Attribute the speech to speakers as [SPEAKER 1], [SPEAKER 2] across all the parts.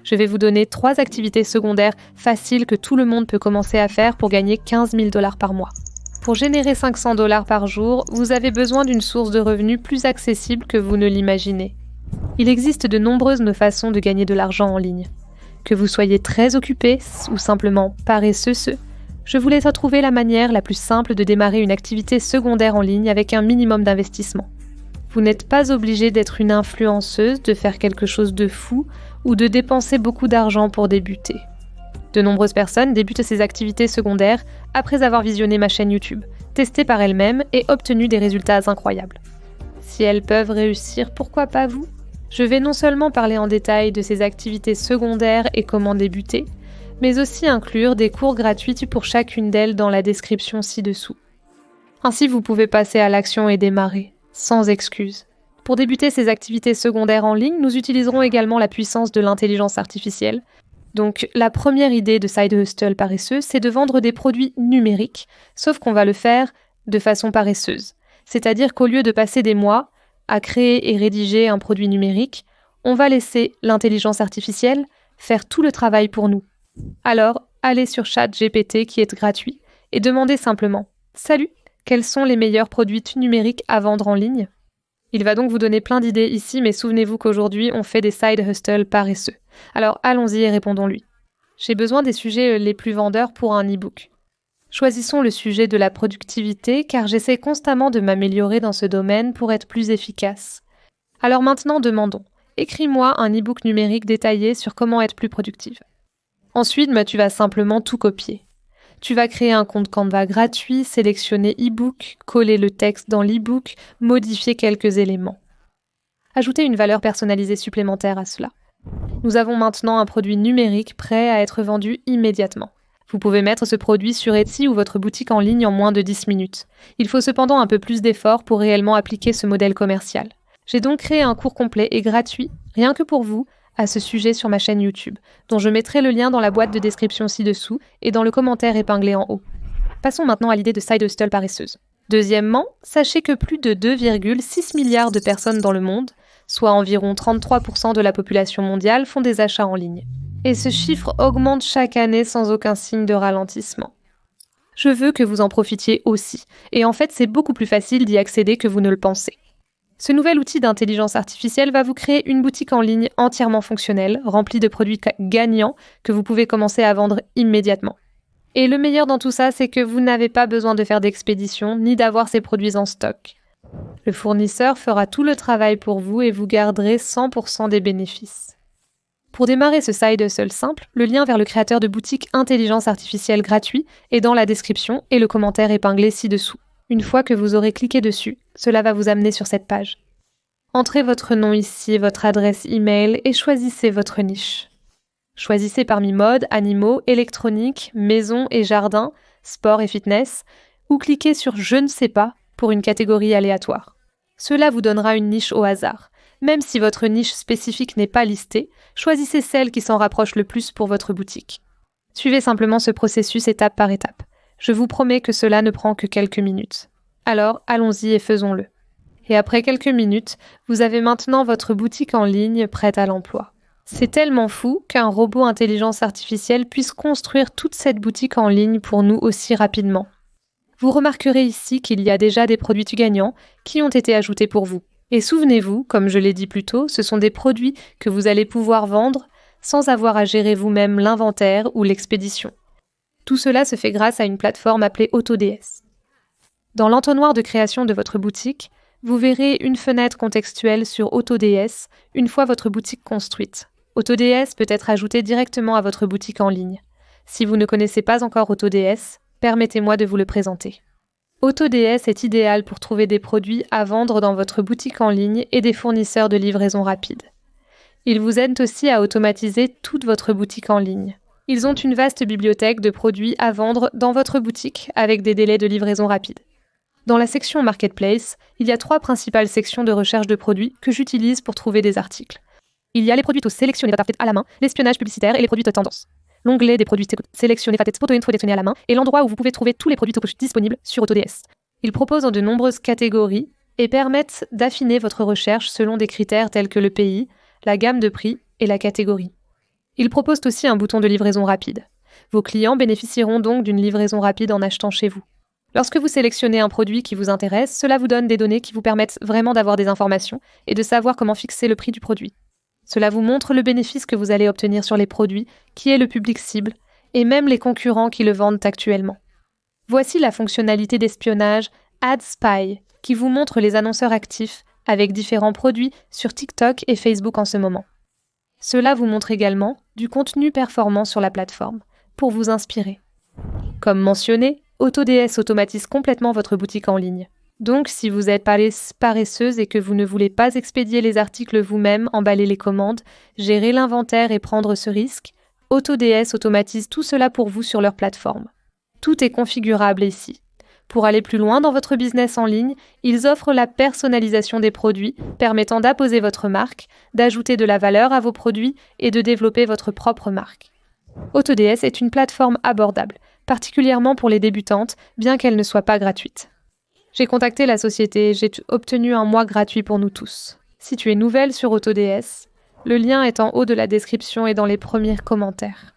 [SPEAKER 1] Je vais vous donner 3 activités secondaires faciles que tout le monde peut commencer à faire pour gagner 15 000 $ par mois. Pour générer 500 $ par jour, vous avez besoin d'une source de revenus plus accessible que vous ne l'imaginez. Il existe de nombreuses façons de gagner de l'argent en ligne. Que vous soyez très occupé ou simplement paresseux, je vous laisse trouver la manière la plus simple de démarrer une activité secondaire en ligne avec un minimum d'investissement. Vous n'êtes pas obligé d'être une influenceuse, de faire quelque chose de fou ou de dépenser beaucoup d'argent pour débuter. De nombreuses personnes débutent ces activités secondaires après avoir visionné ma chaîne YouTube, testé par elles-mêmes et obtenu des résultats incroyables. Si elles peuvent réussir, pourquoi pas vous ? Je vais non seulement parler en détail de ces activités secondaires et comment débuter, mais aussi inclure des cours gratuits pour chacune d'elles dans la description ci-dessous. Ainsi, vous pouvez passer à l'action et démarrer, sans excuse. Pour débuter ces activités secondaires en ligne, nous utiliserons également la puissance de l'intelligence artificielle. Donc, la première idée de Side Hustle paresseux, c'est de vendre des produits numériques, sauf qu'on va le faire de façon paresseuse. C'est-à-dire qu'au lieu de passer des mois à créer et rédiger un produit numérique, on va laisser l'intelligence artificielle faire tout le travail pour nous. Alors, allez sur ChatGPT qui est gratuit et demandez simplement « Salut, quels sont les meilleurs produits numériques à vendre en ligne ?» Il va donc vous donner plein d'idées ici, mais souvenez-vous qu'aujourd'hui, on fait des side hustles paresseux. Alors allons-y et répondons-lui. J'ai besoin des sujets les plus vendeurs pour un e-book. Choisissons le sujet de la productivité car j'essaie constamment de m'améliorer dans ce domaine pour être plus efficace. Alors maintenant, demandons. Écris-moi un e-book numérique détaillé sur comment être plus productive. Ensuite, tu vas simplement tout copier. Tu vas créer un compte Canva gratuit, sélectionner e-book, coller le texte dans l'e-book, modifier quelques éléments. Ajoutez une valeur personnalisée supplémentaire à cela. Nous avons maintenant un produit numérique prêt à être vendu immédiatement. Vous pouvez mettre ce produit sur Etsy ou votre boutique en ligne en moins de 10 minutes. Il faut cependant un peu plus d'efforts pour réellement appliquer ce modèle commercial. J'ai donc créé un cours complet et gratuit, rien que pour vous, à ce sujet sur ma chaîne YouTube, dont je mettrai le lien dans la boîte de description ci-dessous et dans le commentaire épinglé en haut. Passons maintenant à l'idée de side hustle paresseuse. Deuxièmement, sachez que plus de 2,6 milliards de personnes dans le monde, soit environ 33% de la population mondiale, font des achats en ligne. Et ce chiffre augmente chaque année sans aucun signe de ralentissement. Je veux que vous en profitiez aussi, et en fait c'est beaucoup plus facile d'y accéder que vous ne le pensez. Ce nouvel outil d'intelligence artificielle va vous créer une boutique en ligne entièrement fonctionnelle, remplie de produits gagnants que vous pouvez commencer à vendre immédiatement. Et le meilleur dans tout ça, c'est que vous n'avez pas besoin de faire d'expédition ni d'avoir ces produits en stock. Le fournisseur fera tout le travail pour vous et vous garderez 100% des bénéfices. Pour démarrer ce side hustle simple, le lien vers le créateur de boutique intelligence artificielle gratuit est dans la description et le commentaire épinglé ci-dessous. Une fois que vous aurez cliqué dessus, cela va vous amener sur cette page. Entrez votre nom ici, votre adresse email et choisissez votre niche. Choisissez parmi mode, animaux, électronique, maison et jardin, sport et fitness, ou cliquez sur « Je ne sais pas » pour une catégorie aléatoire. Cela vous donnera une niche au hasard. Même si votre niche spécifique n'est pas listée, choisissez celle qui s'en rapproche le plus pour votre boutique. Suivez simplement ce processus étape par étape. Je vous promets que cela ne prend que quelques minutes. Alors, allons-y et faisons-le. Et après quelques minutes, vous avez maintenant votre boutique en ligne prête à l'emploi. C'est tellement fou qu'un robot intelligence artificielle puisse construire toute cette boutique en ligne pour nous aussi rapidement. Vous remarquerez ici qu'il y a déjà des produits gagnants qui ont été ajoutés pour vous. Et souvenez-vous, comme je l'ai dit plus tôt, ce sont des produits que vous allez pouvoir vendre sans avoir à gérer vous-même l'inventaire ou l'expédition. Tout cela se fait grâce à une plateforme appelée AutoDS. Dans l'entonnoir de création de votre boutique, vous verrez une fenêtre contextuelle sur AutoDS une fois votre boutique construite. AutoDS peut être ajouté directement à votre boutique en ligne. Si vous ne connaissez pas encore AutoDS, permettez-moi de vous le présenter. AutoDS est idéal pour trouver des produits à vendre dans votre boutique en ligne et des fournisseurs de livraison rapide. Ils vous aident aussi à automatiser toute votre boutique en ligne. Ils ont une vaste bibliothèque de produits à vendre dans votre boutique avec des délais de livraison rapide. Dans la section Marketplace, il y a 3 principales sections de recherche de produits que j'utilise pour trouver des articles. Il y a les produits sélectionnés à la main, l'espionnage publicitaire et les produits tendance. L'onglet des produits sélectionnés à la main est l'endroit où vous pouvez trouver tous les produits disponibles sur AutoDS. Ils proposent de nombreuses catégories et permettent d'affiner votre recherche selon des critères tels que le pays, la gamme de prix et la catégorie. Ils proposent aussi un bouton de livraison rapide. Vos clients bénéficieront donc d'une livraison rapide en achetant chez vous. Lorsque vous sélectionnez un produit qui vous intéresse, cela vous donne des données qui vous permettent vraiment d'avoir des informations et de savoir comment fixer le prix du produit. Cela vous montre le bénéfice que vous allez obtenir sur les produits, qui est le public cible, et même les concurrents qui le vendent actuellement. Voici la fonctionnalité d'espionnage AdSpy, qui vous montre les annonceurs actifs avec différents produits sur TikTok et Facebook en ce moment. Cela vous montre également du contenu performant sur la plateforme, pour vous inspirer. Comme mentionné, AutoDS automatise complètement votre boutique en ligne. Donc, si vous êtes paresseuse et que vous ne voulez pas expédier les articles vous-même, emballer les commandes, gérer l'inventaire et prendre ce risque, AutoDS automatise tout cela pour vous sur leur plateforme. Tout est configurable ici. Pour aller plus loin dans votre business en ligne, ils offrent la personnalisation des produits, permettant d'apposer votre marque, d'ajouter de la valeur à vos produits et de développer votre propre marque. AutoDS est une plateforme abordable, particulièrement pour les débutantes, bien qu'elle ne soit pas gratuite. J'ai contacté la société et j'ai obtenu un mois gratuit pour nous tous. Si tu es nouvelle sur AutoDS, le lien est en haut de la description et dans les premiers commentaires.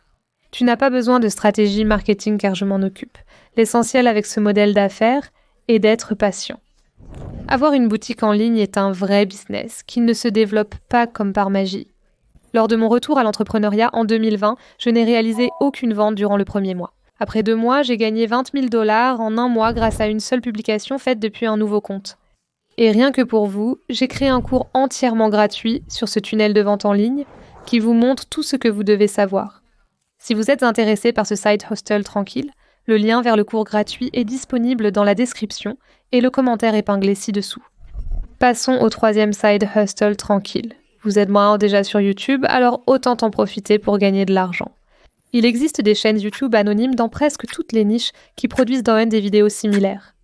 [SPEAKER 1] Tu n'as pas besoin de stratégie marketing car je m'en occupe. L'essentiel avec ce modèle d'affaires est d'être patient. Avoir une boutique en ligne est un vrai business qui ne se développe pas comme par magie. Lors de mon retour à l'entrepreneuriat en 2020, je n'ai réalisé aucune vente durant le premier mois. Après 2 mois, j'ai gagné $20 000 en 1 mois grâce à une seule publication faite depuis un nouveau compte. Et rien que pour vous, j'ai créé un cours entièrement gratuit sur ce tunnel de vente en ligne qui vous montre tout ce que vous devez savoir. Si vous êtes intéressé par ce side hustle tranquille, le lien vers le cours gratuit est disponible dans la description et le commentaire épinglé ci-dessous. Passons au 3e side hustle tranquille. Vous êtes moi déjà sur YouTube, alors autant en profiter pour gagner de l'argent. Il existe des chaînes YouTube anonymes dans presque toutes les niches qui produisent des vidéos similaires.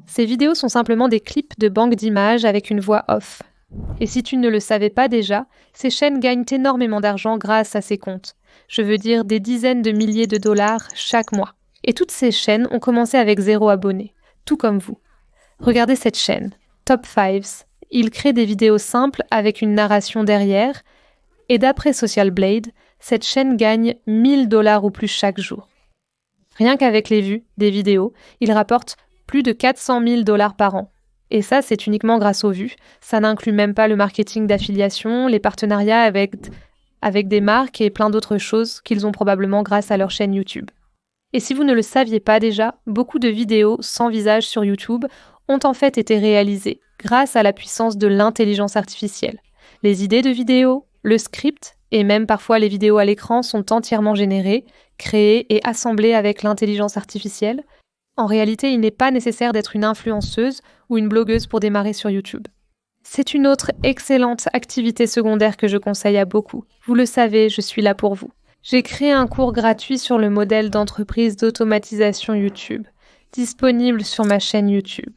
[SPEAKER 1] Ces vidéos sont simplement des clips de banques d'images avec une voix off. Et si tu ne le savais pas déjà, ces chaînes gagnent énormément d'argent grâce à ces comptes. Je veux dire des dizaines de milliers de dollars chaque mois. Et toutes ces chaînes ont commencé avec 0 abonnés, tout comme vous. Regardez cette chaîne, Top Fives. Il crée des vidéos simples avec une narration derrière. Et d'après Social Blade, cette chaîne gagne $1000 ou plus chaque jour. Rien qu'avec les vues des vidéos, il rapporte plus de $400 000 par an. Et ça, c'est uniquement grâce aux vues. Ça n'inclut même pas le marketing d'affiliation, les partenariats avec des marques et plein d'autres choses qu'ils ont probablement grâce à leur chaîne YouTube. Et si vous ne le saviez pas déjà, beaucoup de vidéos sans visage sur YouTube ont en fait été réalisées grâce à la puissance de l'intelligence artificielle. Les idées de vidéos, le script et même parfois les vidéos à l'écran sont entièrement générées, créées et assemblées avec l'intelligence artificielle. En réalité, il n'est pas nécessaire d'être une influenceuse ou une blogueuse pour démarrer sur YouTube. C'est une autre excellente activité secondaire que je conseille à beaucoup. Vous le savez, je suis là pour vous. J'ai créé un cours gratuit sur le modèle d'entreprise d'automatisation YouTube, disponible sur ma chaîne YouTube.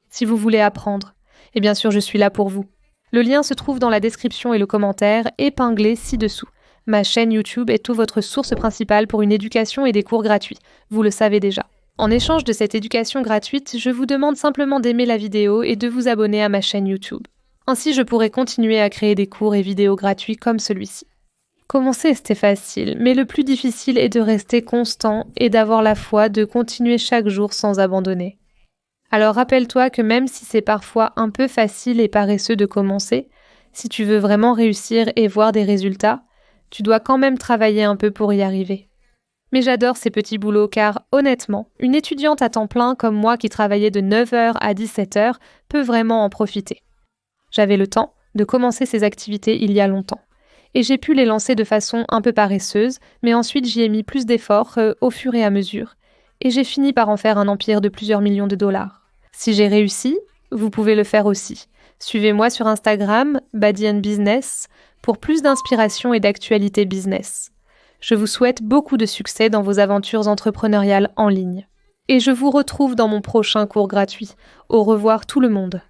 [SPEAKER 1] Si vous voulez apprendre, et bien sûr, je suis là pour vous. Le lien se trouve dans la description et le commentaire épinglé ci-dessous. Ma chaîne YouTube est votre source principale pour une éducation et des cours gratuits. Vous le savez déjà. En échange de cette éducation gratuite, je vous demande simplement d'aimer la vidéo et de vous abonner à ma chaîne YouTube. Ainsi, je pourrai continuer à créer des cours et vidéos gratuits comme celui-ci. Commencer, c'était facile, mais le plus difficile est de rester constant et d'avoir la foi de continuer chaque jour sans abandonner. Alors rappelle-toi que même si c'est parfois un peu facile et paresseux de commencer, si tu veux vraiment réussir et voir des résultats, tu dois quand même travailler un peu pour y arriver. Mais j'adore ces petits boulots car, honnêtement, une étudiante à temps plein comme moi qui travaillait de 9h à 17h peut vraiment en profiter. J'avais le temps de commencer ces activités il y a longtemps. Et j'ai pu les lancer de façon un peu paresseuse, mais ensuite j'y ai mis plus d'efforts au fur et à mesure. Et j'ai fini par en faire un empire de plusieurs millions de dollars. Si j'ai réussi, vous pouvez le faire aussi. Suivez-moi sur Instagram, Badi & Business, pour plus d'inspiration et d'actualité business. Je vous souhaite beaucoup de succès dans vos aventures entrepreneuriales en ligne. Et je vous retrouve dans mon prochain cours gratuit. Au revoir tout le monde.